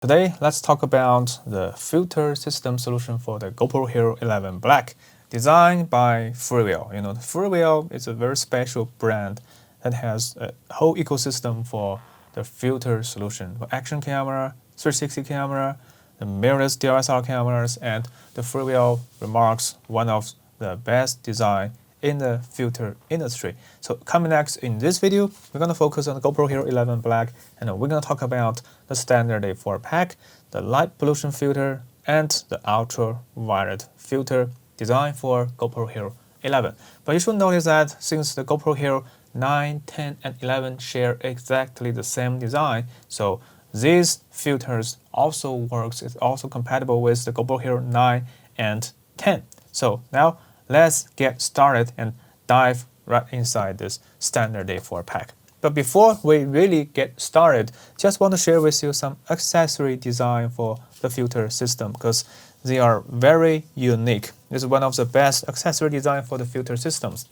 Today, let's talk about the filter system solution for the GoPro Hero 11 Black, designed by FreeWell. You know, FreeWell is a very special brand that has a whole ecosystem for the filter solution for action camera, 360 camera, the mirrorless DSLR cameras, and the FreeWell remarks one of the best design in the filter industry. So coming next in this video, we're going to focus on the GoPro Hero 11 Black, and we're going to talk about the standard A4 pack, the light pollution filter, and the ultraviolet filter designed for GoPro Hero 11. But you should notice that since the GoPro Hero 9, 10, and 11 share exactly the same design, so these filters also works. It's also compatible with the GoPro Hero 9 and 10. So now let's get started and dive right inside this standard A4 pack. But before we really get started, just want to share with you some accessory design for the filter system because they are very unique. This is one of the best accessory design for the filter systems.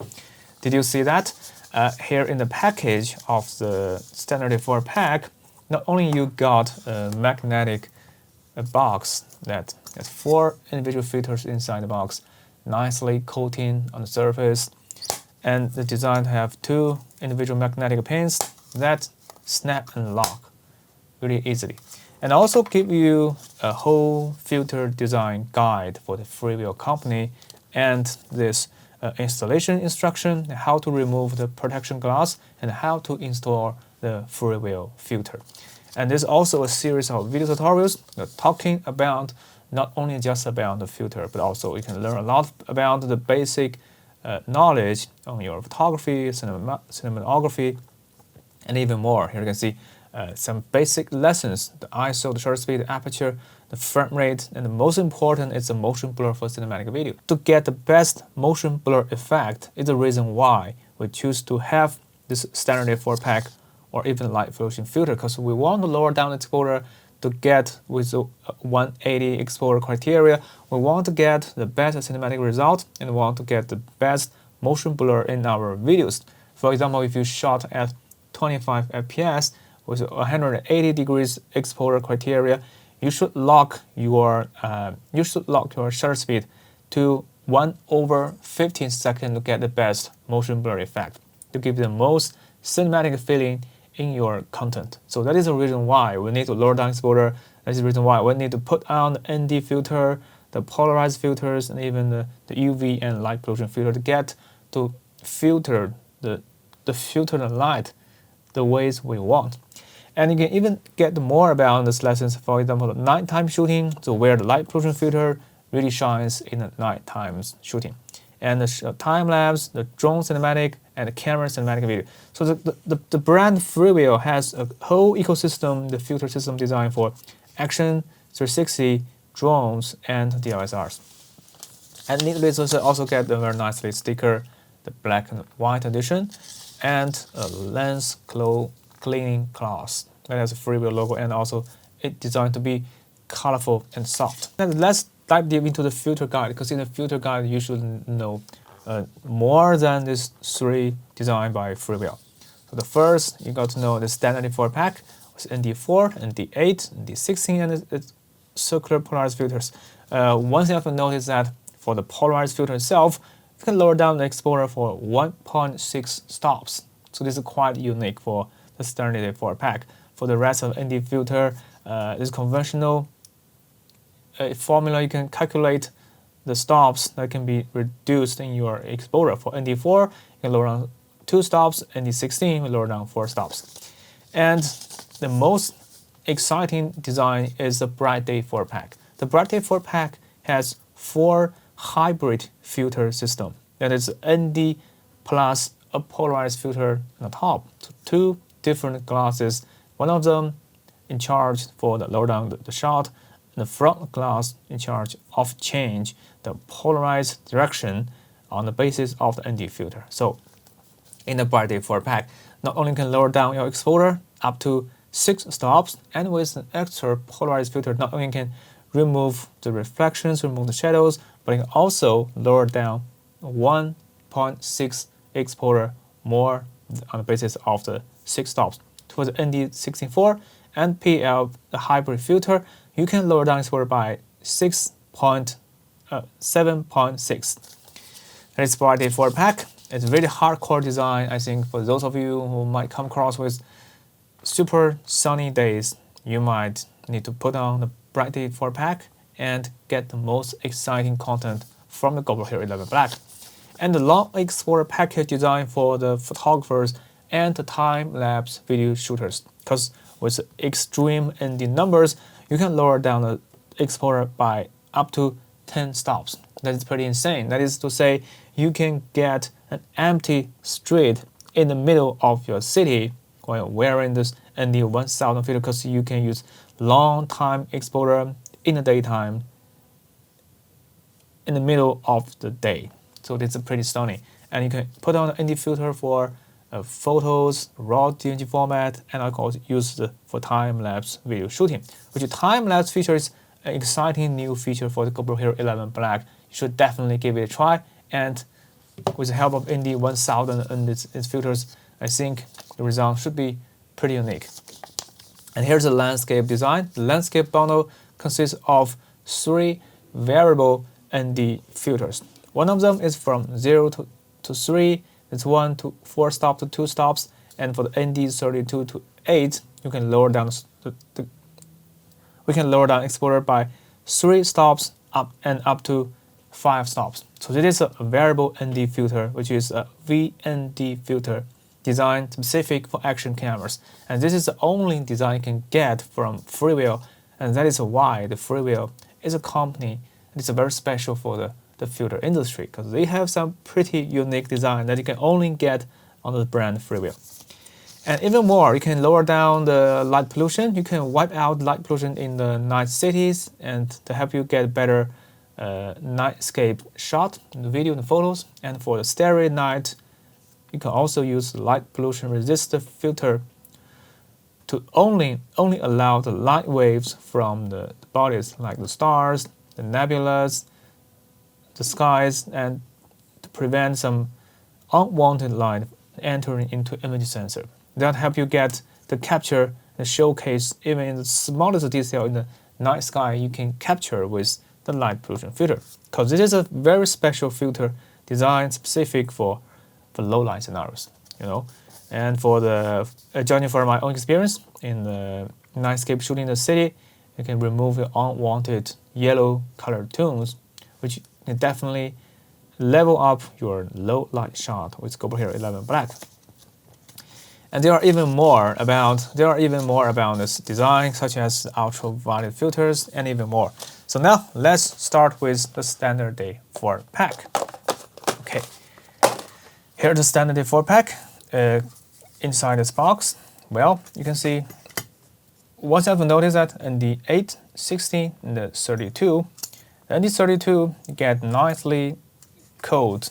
Did you see that? Here in the package of the standard A4 pack, not only you got a magnetic box that has 4 individual filters inside the box, nicely coating on the surface, and the design have 2 individual magnetic pins that snap and lock really easily, and also give you a whole filter design guide for the FreeWell company and this installation instruction, how to remove the protection glass and how to install the FreeWell filter. And there's also a series of video tutorials talking about not only just about the filter, but also you can learn a lot about the basic knowledge on your photography, cinematography, and even more. Here you can see some basic lessons: the ISO, the shutter speed, the aperture, the frame rate, and the most important is the motion blur for cinematic video. To get the best motion blur effect is the reason why we choose to have this standard A4 pack or even light pollution filter, because we want to lower down the exposure to get with the 180 exposure criteria. We want to get the best cinematic result and we want to get the best motion blur in our videos. For example, if you shot at 25 fps with 180 degrees exposure criteria, you should lock your shutter speed to 1/15 second to get the best motion blur effect, to give the most cinematic feeling in your content. So that is the reason why we need to lower down exposure. That is the reason why we need to put on the ND filter, the polarized filters, and even the UV and light pollution filter to get to filter the light the ways we want. And you can even get more about these lessons. For example, the nighttime shooting, so where the light pollution filter really shines in the nighttime shooting, and the time lapse, the drone cinematic, and the camera cinematic video. So the brand FreeWell has a whole ecosystem, the filter system designed for action, 360, drones, and DSLRs. And neatly also get the very nicely sticker, the black and white edition, and a lens cleaning cloth that has a FreeWell logo, and also it designed to be colorful and soft. And let's dive deep into the filter guide, because in the filter guide you should know more than these 3 designed by FreeWell. So the first, you got to know the standard A4 pack with ND4, ND8, ND16, and its circular polarized filters. One thing you have to notice that for the polarized filter itself, you can lower down the exposure for 1.6 stops. So this is quite unique for the standard A4 pack. For the rest of ND filter, this conventional formula, you can calculate the stops that can be reduced in your exposure. For ND4, you can lower down 2 stops, ND16, you lower down 4 stops. And the most exciting design is the Bright Day 4 pack. The Bright Day 4 pack has 4 hybrid filter system. That is ND plus a polarized filter on the top. So 2 different glasses. One of them in charge for the lower down the shot, the front glass in charge of change the polarized direction on the basis of the ND filter. So in the Bright Day 4 pack, not only can lower down your exposure up to 6 stops, and with an extra polarized filter, not only can remove the reflections, remove the shadows, but it can also lower down 1.6 exposure more on the basis of the 6 stops. For the ND64 NPL hybrid filter, you can lower down exposure by 7.6. That is provided for a pack. It's a very hardcore design. I think for those of you who might come across with super sunny days, you might need to put on the bright day 4 pack and get the most exciting content from the GoPro Hero 11 Black. And the long exposure package designed for the photographers and the time-lapse video shooters. Because with extreme ND numbers, you can lower down the exposure by up to 10 stops. That is pretty insane. That is to say, you can get an empty street in the middle of your city while wearing this ND 1000 filter, because you can use long time exposure in the daytime in the middle of the day. So this is pretty stunning. And you can put on the ND filter for photos, raw DNG format, and I can use it for time-lapse video shooting. Which time-lapse feature is an exciting new feature for the GoPro Hero 11 Black. You should definitely give it a try. And with the help of ND 1000 and its filters, I think the result should be pretty unique. And here's the landscape design. The landscape bundle consists of 3 variable ND filters. One of them is from 0 to 3, it's 1 to 4 stops to 2 stops, and for the ND 32 to 8, you can lower down we can lower down exposure by 3 stops up to 5 stops. So this is a variable ND filter, which is a VND filter designed specific for action cameras. And this is the only design you can get from FreeWell, and that is why the FreeWell is a company that is very special for the filter industry, because they have some pretty unique design that you can only get on the brand FreeWell. And even more, you can lower down the light pollution. You can wipe out light pollution in the night cities and to help you get better nightscape shot in the video and the photos. And for the starry night, you can also use light pollution resistant filter to only allow the light waves from the bodies like the stars, the nebulas, the skies, and to prevent some unwanted light entering into image sensor. That help you get the capture and showcase even in the smallest detail in the night sky you can capture with the light pollution filter. Because this is a very special filter designed specific for low light scenarios, And for the judging from my own experience in the nightscape shooting in the city, you can remove the unwanted yellow colored tones, which can definitely level up your low light shot with GoPro Hero 11 Black. And there are even more about this design, such as ultraviolet filters and even more. So now let's start with the standard day 4 pack. Okay, here's the standard day 4 pack. Inside this box, well, you can see what I've noticed that in the 8, 16, and the 32, and the 32 get nicely coated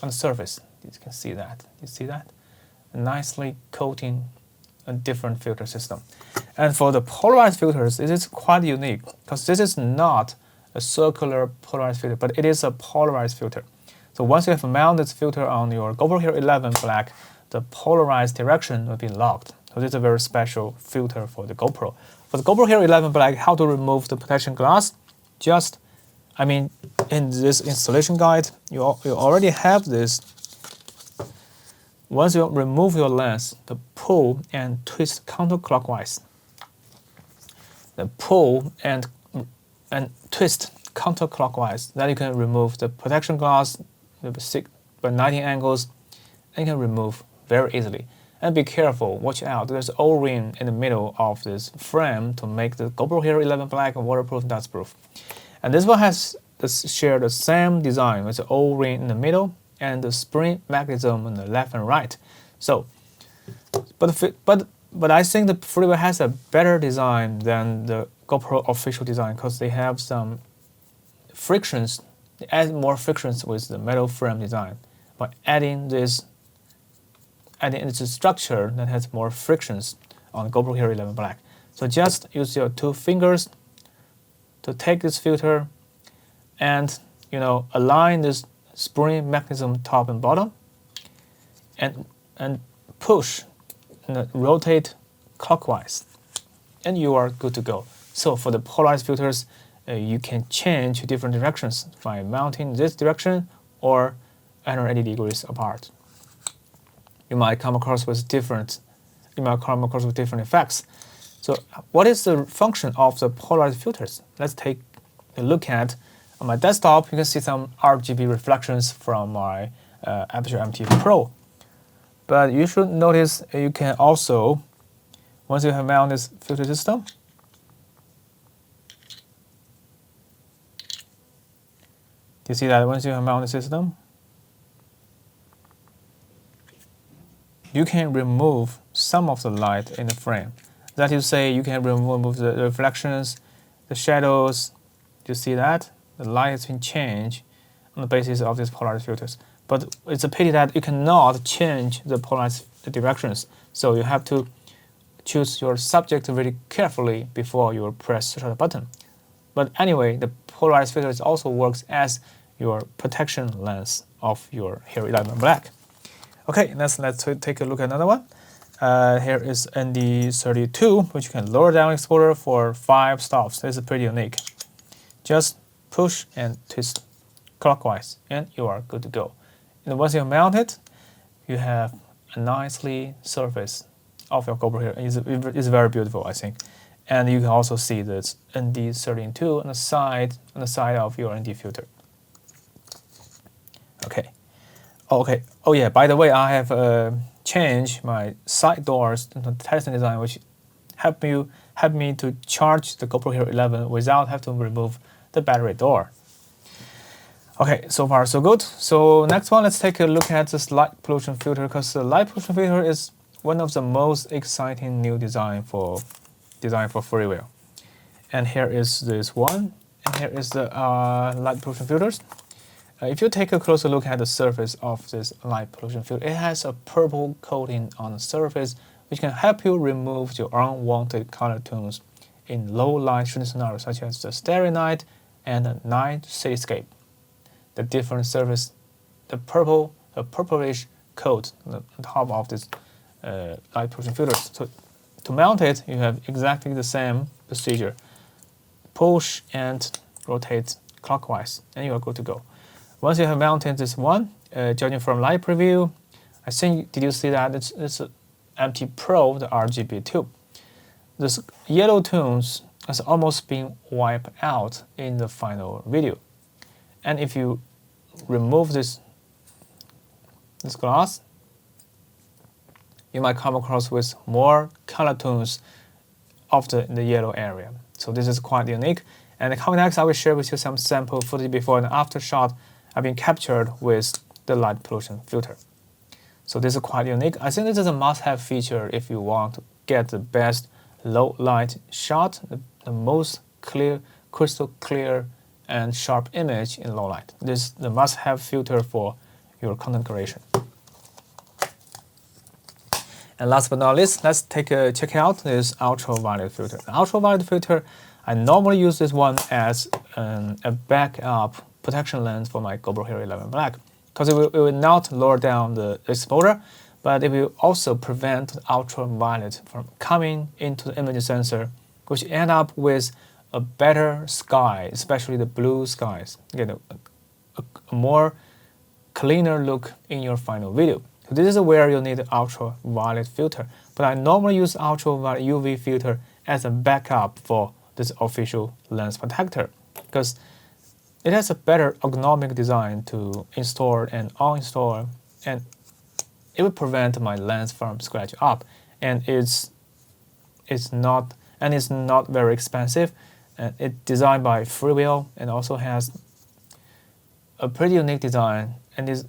on the surface. You can see that. You see that? Nicely coating a different filter system. And for the polarized filters, it is quite unique because this is not a circular polarized filter, but it is a polarized filter. So once you have mounted this filter on your GoPro Hero 11 Black, the polarized direction will be locked. So this is a very special filter for the GoPro. For the GoPro Hero 11 Black, how to remove the protection glass? In this installation guide, you already have this. Once you remove your lens, the pull and twist counterclockwise. The pull and twist counterclockwise. Then you can remove the protection glass by 90 angles, and you can remove very easily. And be careful, watch out, there's an O-ring in the middle of this frame to make the GoPro Hero 11 Black waterproof and dustproof. And this one has shared the same design with the O-ring in the middle and the spring mechanism on the left and right. So, but I think the FreeWell has a better design than the GoPro official design because they have some frictions. They add more frictions with the metal frame design by adding this structure that has more frictions on GoPro Hero 11 Black. So just use your 2 fingers to take this filter and align this spring mechanism top and bottom, and push and rotate clockwise. and you are good to go. So for the polarized filters, you can change different directions by mounting this direction or 180 degrees apart. You might come across with different effects. So what is the function of the polarized filters? Let's take a look at on my desktop. You can see some RGB reflections from my Aperture MT Pro. But you should notice you can also, once you have mounted this filter system, you see that once you have mounted the system, you can remove some of the light in the frame. That is to say, you can remove the reflections, the shadows. You see that? The light has been changed on the basis of these polarized filters. But it's a pity that you cannot change the polarized directions. So you have to choose your subject very carefully before you press the shutter button. But anyway, the polarized filters also works as your protection lens of your Hero 11 Black. Okay, let's take a look at another one. Here is ND32, which you can lower down exposure for 5 stops. This is pretty unique. Just push and twist clockwise, and you are good to go. And once you mount it, you have a nicely surface of your GoPro here. It's very beautiful, I think. And you can also see this ND32 on the side of your ND filter. Okay. Okay. Oh yeah. By the way, I have changed my side doors to the THETA design, which help me to charge the GoPro Hero 11 without having to remove the battery door. Okay, so far so good. So next one, let's take a look at this light pollution filter, because the light pollution filter is one of the most exciting new design for FreeWell. And here is this one, and here is the light pollution filters. If you take a closer look at the surface of this light pollution filter, it has a purple coating on the surface, which can help you remove your unwanted color tones in low light shooting scenarios, such as the starry night and the night cityscape. The different surface, the purplish coat on top of this light pollution filter. So to mount it, you have exactly the same procedure. Push and rotate clockwise, and you are good to go. Once you have mounted this one, judging from light preview, I think, did you see that it's a MT Pro, the RGB tube. This yellow tones has almost been wiped out in the final video. And if you remove this glass, you might come across with more color tones of the yellow area. So this is quite unique. And coming next, I will share with you some sample footage before and after shot have been captured with the light pollution filter. So this is quite unique. I think this is a must-have feature if you want to get the best low light shot, the most clear, crystal clear and sharp image in low light. This is the must-have filter for your content creation. And last but not least, let's check out this ultraviolet filter. The ultraviolet filter, I normally use this one as a backup protection lens for my GoPro Hero 11 Black, because it will not lower down the exposure, but it will also prevent the ultraviolet from coming into the image sensor, which end up with a better sky, especially the blue skies. You get a more cleaner look in your final video. So this is where you need an ultraviolet filter. But I normally use ultraviolet UV filter as a backup for this official lens protector, because it has a better ergonomic design to install and uninstall, and it will prevent my lens from scratching up. And it's not very expensive. And it's designed by FreeWell and also has a pretty unique design. And the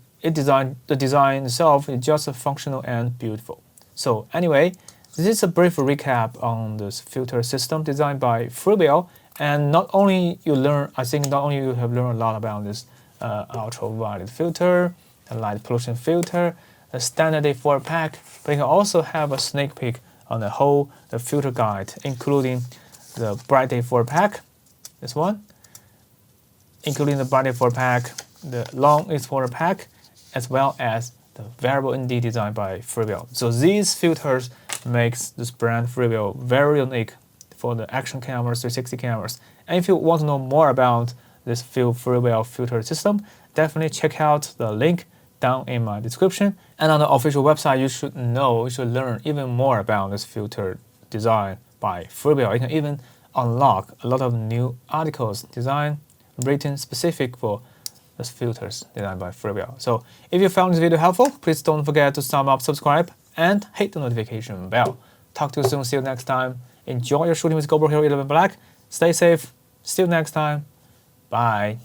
design itself is just functional and beautiful. So anyway, this is a brief recap on this filter system designed by FreeWell. And not only you have learned a lot about this ultraviolet filter, the light pollution filter, the standard day 4-pack, but you can also have a sneak peek on the filter guide, including the bright day 4-pack, this one, including the bright day 4-pack, the long exposure pack, as well as the variable ND designed by FreeWell. So these filters makes this brand FreeWell very unique for the action cameras, 360 cameras. And if you want to know more about this FreeWell filter system, definitely check out the link down in my description. And on the official website, you should learn even more about this filter design by FreeWell. You can even unlock a lot of new articles designed, written specific for these filters designed by FreeWell. So if you found this video helpful, please don't forget to thumb up, subscribe, and hit the notification bell. Talk to you soon. See you next time. Enjoy your shooting with GoPro Hero 11 Black. Stay safe. See you next time. Bye.